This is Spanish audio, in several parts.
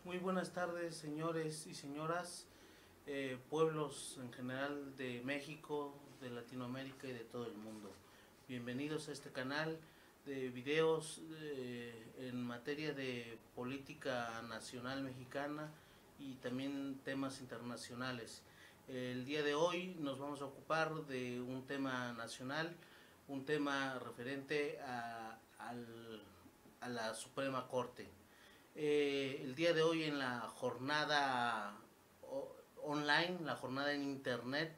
Muy buenas tardes, señores y señoras, pueblos en general de México, de Latinoamérica y de todo el mundo. Bienvenidos a este canal de videos en materia de política nacional mexicana y también temas internacionales. El día de hoy nos vamos a ocupar de un tema nacional, un tema referente a la Suprema Corte. El día de hoy en la jornada online, la jornada en internet,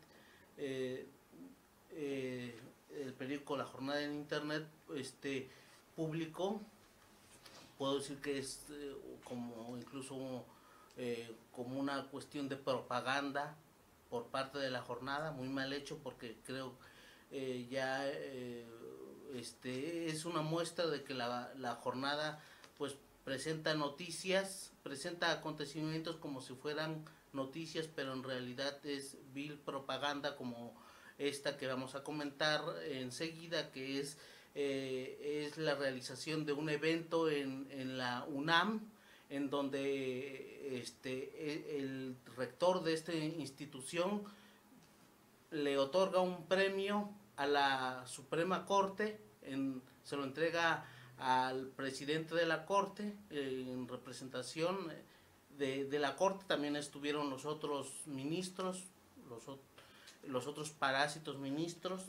eh, eh, el periódico La Jornada en Internet publicó, puedo decir que es como incluso como una cuestión de propaganda por parte de la jornada, muy mal hecho porque creo ya es una muestra de que la jornada pues presenta noticias, presenta acontecimientos como si fueran noticias, pero en realidad es vil propaganda como esta que vamos a comentar enseguida, que es la realización de un evento en la UNAM, en donde el rector de esta institución le otorga un premio a la Suprema Corte, se lo entrega al presidente de la Corte en representación de la Corte. También estuvieron los otros ministros, los, los otros parásitos ministros,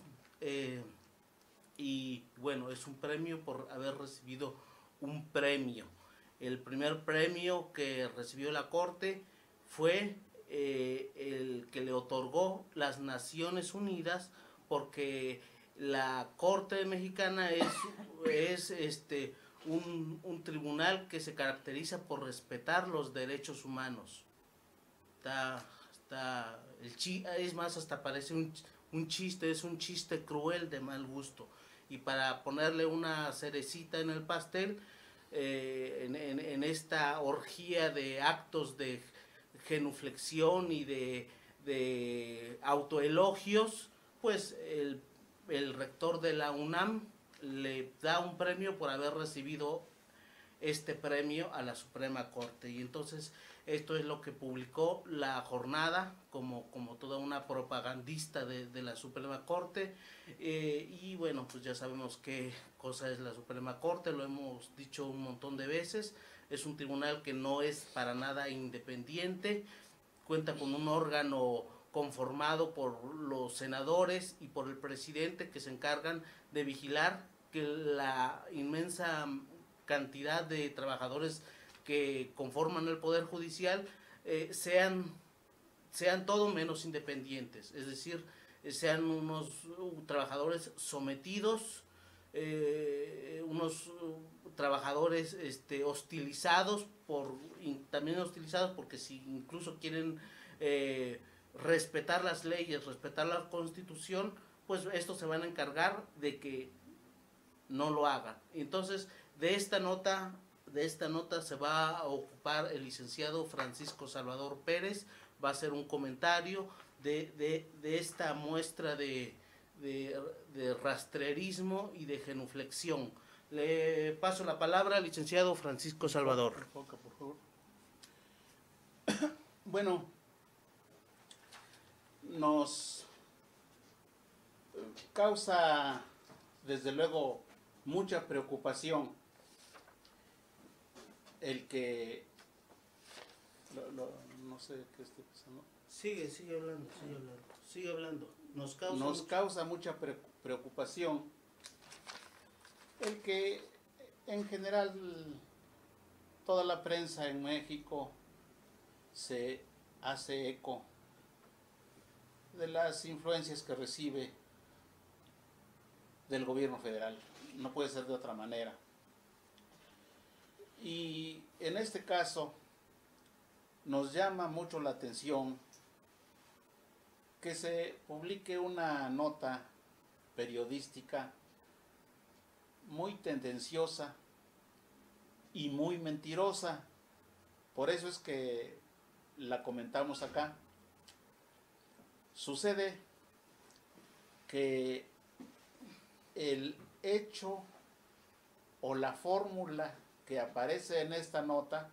y bueno, es un premio por haber recibido un premio. El primer premio que recibió la Corte fue el que le otorgó las Naciones Unidas, porque la Corte Mexicana es un tribunal que se caracteriza por respetar los derechos humanos. Es más, hasta parece un chiste, es un chiste cruel de mal gusto. Y para ponerle una cerecita en el pastel, en esta orgía de actos de genuflexión y de autoelogios, pues el rector de la UNAM le da un premio por haber recibido este premio a la Suprema Corte. Y entonces esto es lo que publicó la jornada como toda una propagandista de la Suprema Corte. Y bueno, pues ya sabemos qué cosa es la Suprema Corte, lo hemos dicho un montón de veces. Es un tribunal que no es para nada independiente, cuenta con un órgano conformado por los senadores y por el presidente, que se encargan de vigilar que la inmensa cantidad de trabajadores que conforman el Poder Judicial sean todo menos independientes, es decir, sean unos trabajadores sometidos, unos trabajadores hostilizados también hostilizados porque si incluso quieren respetar las leyes, respetar la Constitución, pues estos se van a encargar de que no lo hagan. Entonces, de esta nota se va a ocupar el licenciado Francisco Salvador Pérez, va a hacer un comentario de esta muestra de rastrerismo y de genuflexión. Le paso la palabra al licenciado Francisco Salvador. Por favor. Bueno, nos causa desde luego mucha preocupación el que no sé qué esté pasando. Sigue hablando, sigue hablando. Nos causa mucha preocupación el que en general toda la prensa en México se hace eco de las influencias que recibe del gobierno federal. No puede ser de otra manera. Y en este caso nos llama mucho la atención que se publique una nota periodística muy tendenciosa y muy mentirosa. Por eso es que la comentamos acá. Sucede que el hecho o la fórmula que aparece en esta nota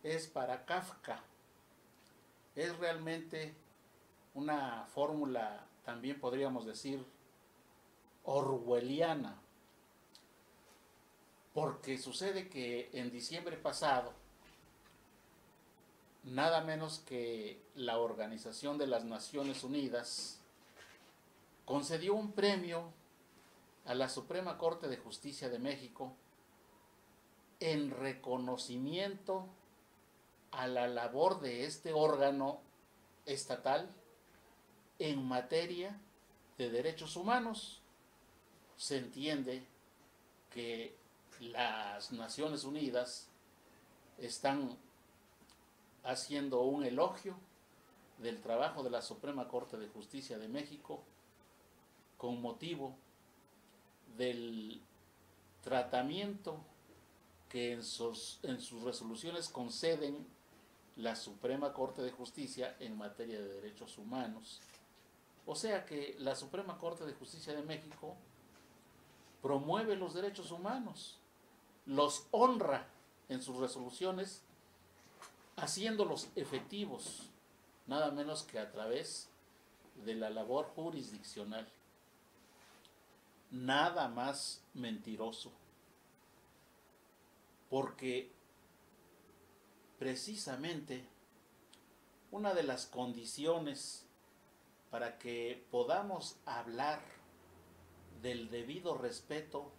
es para Kafka. Es realmente una fórmula, también podríamos decir, orwelliana, porque sucede que en diciembre pasado, nada menos que la Organización de las Naciones Unidas concedió un premio a la Suprema Corte de Justicia de México en reconocimiento a la labor de este órgano estatal en materia de derechos humanos. Se entiende que las Naciones Unidas están haciendo un elogio del trabajo de la Suprema Corte de Justicia de México con motivo del tratamiento que en sus resoluciones conceden la Suprema Corte de Justicia en materia de derechos humanos. O sea que la Suprema Corte de Justicia de México promueve los derechos humanos, los honra en sus resoluciones, haciéndolos efectivos, nada menos que a través de la labor jurisdiccional. Nada más mentiroso, porque precisamente una de las condiciones para que podamos hablar del debido respeto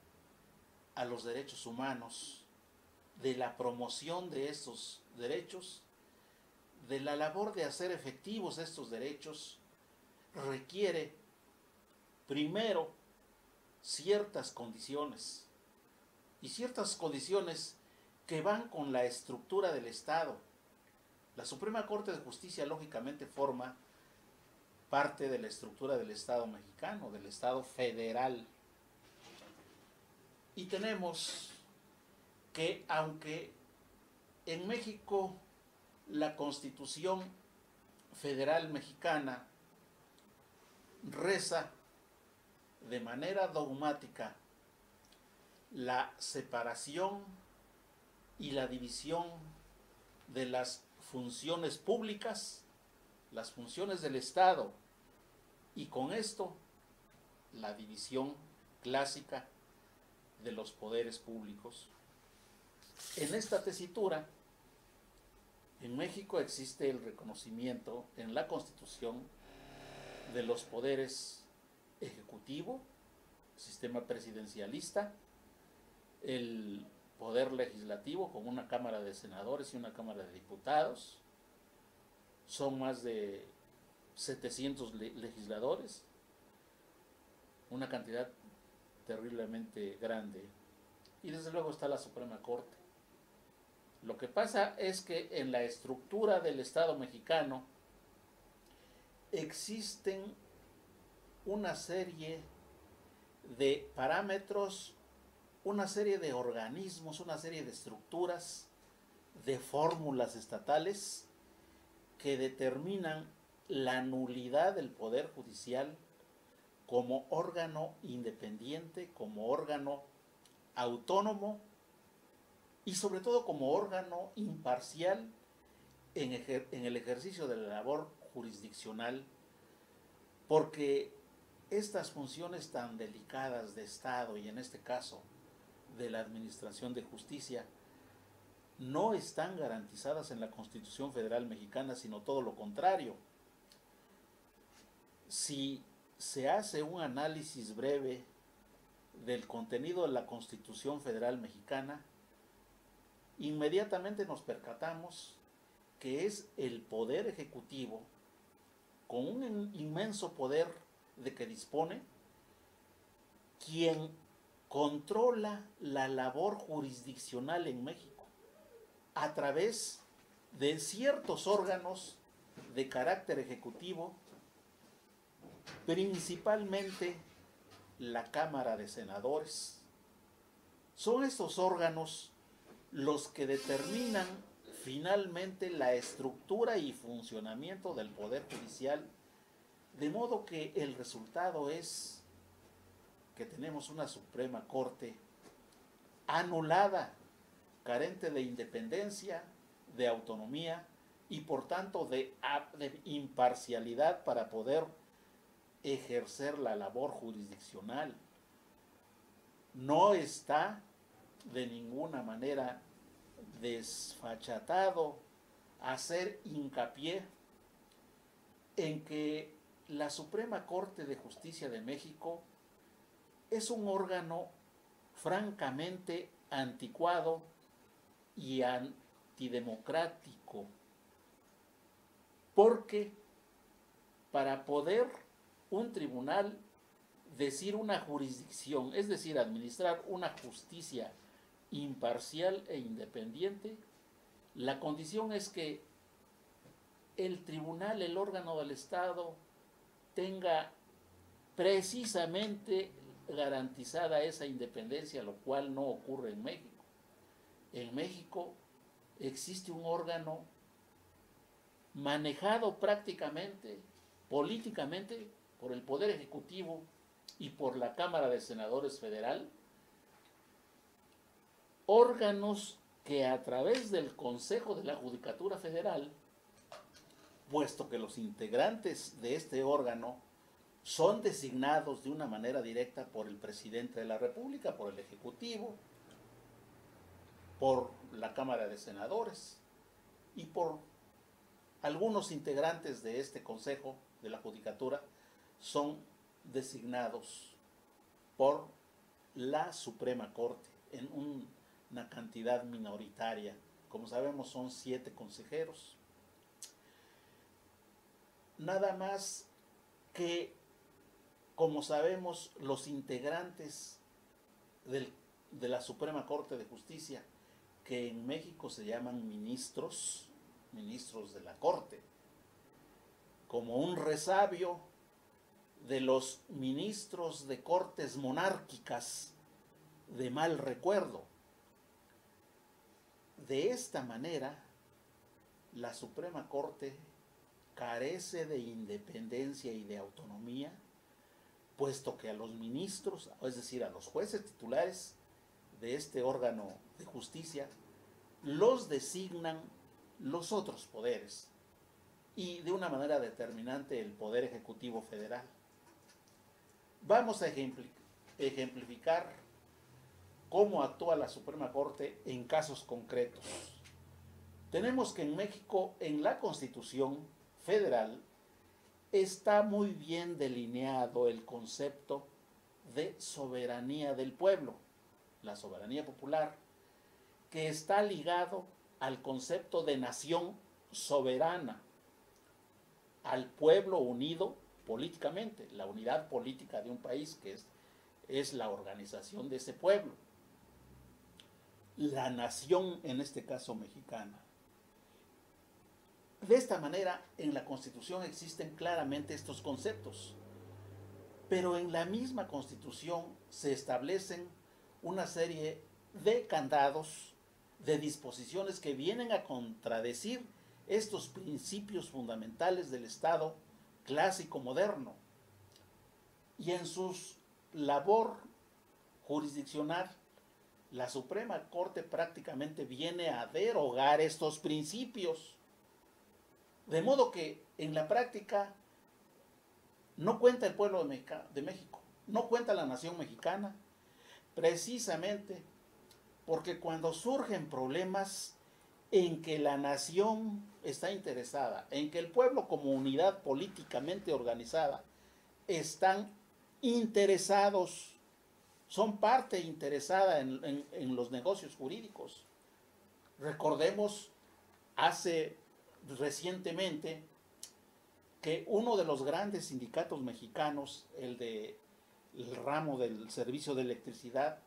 a los derechos humanos, de la promoción de estos derechos, de la labor de hacer efectivos estos derechos, requiere primero ciertas condiciones, y ciertas condiciones que van con la estructura del Estado. La Suprema Corte de Justicia lógicamente forma parte de la estructura del Estado mexicano, del Estado federal. Y tenemos que, aunque en México la Constitución Federal Mexicana reza de manera dogmática la separación y la división de las funciones públicas, las funciones del Estado, y con esto la división clásica de los poderes públicos. En esta tesitura, en México existe el reconocimiento en la Constitución de los poderes ejecutivo, sistema presidencialista, el poder legislativo con una Cámara de Senadores y una Cámara de Diputados. Son más de 700 legisladores, una cantidad terriblemente grande. Y desde luego está la Suprema Corte. Lo que pasa es que en la estructura del Estado mexicano existen una serie de parámetros, una serie de organismos, una serie de estructuras, de fórmulas estatales que determinan la nulidad del Poder Judicial como órgano independiente, como órgano autónomo y sobre todo como órgano imparcial en el ejercicio de la labor jurisdiccional, porque estas funciones tan delicadas de Estado, y en este caso de la Administración de Justicia, no están garantizadas en la Constitución Federal Mexicana, sino todo lo contrario. Si se hace un análisis breve del contenido de la Constitución Federal Mexicana, inmediatamente nos percatamos que es el Poder Ejecutivo, con un inmenso poder de que dispone, quien controla la labor jurisdiccional en México a través de ciertos órganos de carácter ejecutivo, principalmente la Cámara de Senadores. Son estos órganos los que determinan finalmente la estructura y funcionamiento del Poder Judicial, de modo que el resultado es que tenemos una Suprema Corte anulada, carente de independencia, de autonomía y por tanto de imparcialidad para poder ejercer la labor jurisdiccional. No está de ninguna manera desfachatado hacer hincapié en que la Suprema Corte de Justicia de México es un órgano francamente anticuado y antidemocrático, porque para poder un tribunal decir una jurisdicción, es decir, administrar una justicia imparcial e independiente, la condición es que el tribunal, el órgano del Estado, tenga precisamente garantizada esa independencia, lo cual no ocurre en México. En México existe un órgano manejado prácticamente políticamente por el Poder Ejecutivo y por la Cámara de Senadores Federal, órganos que a través del Consejo de la Judicatura Federal, puesto que los integrantes de este órgano son designados de una manera directa por el presidente de la República, por el Ejecutivo, por la Cámara de Senadores y por algunos integrantes de este Consejo de la Judicatura, son designados por la Suprema Corte en una cantidad minoritaria. Como sabemos, son 7 consejeros. Nada más que, como sabemos, los integrantes de la Suprema Corte de Justicia, que en México se llaman ministros de la Corte, como un resabio de los ministros de cortes monárquicas de mal recuerdo. De esta manera, la Suprema Corte carece de independencia y de autonomía, puesto que a los ministros, es decir, a los jueces titulares de este órgano de justicia, los designan los otros poderes y de una manera determinante el Poder Ejecutivo Federal. Vamos a ejemplificar cómo actúa la Suprema Corte en casos concretos. Tenemos que en México, en la Constitución Federal, está muy bien delineado el concepto de soberanía del pueblo, la soberanía popular, que está ligado al concepto de nación soberana, al pueblo unido políticamente, la unidad política de un país que es la organización de ese pueblo, la nación, en este caso mexicana. De esta manera, en la Constitución existen claramente estos conceptos, pero en la misma Constitución se establecen una serie de candados, de disposiciones que vienen a contradecir estos principios fundamentales del Estado clásico moderno. Y en su labor jurisdiccional, la Suprema Corte prácticamente viene a derogar estos principios. De modo que en la práctica no cuenta el pueblo de México, no cuenta la nación mexicana, precisamente porque cuando surgen problemas en que la nación está interesada, en que el pueblo como unidad políticamente organizada están interesados, son parte interesada en los negocios jurídicos. Recordemos recientemente que uno de los grandes sindicatos mexicanos, el ramo del servicio de electricidad,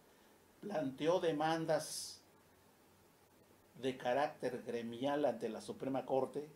planteó demandas de carácter gremial ante la Suprema Corte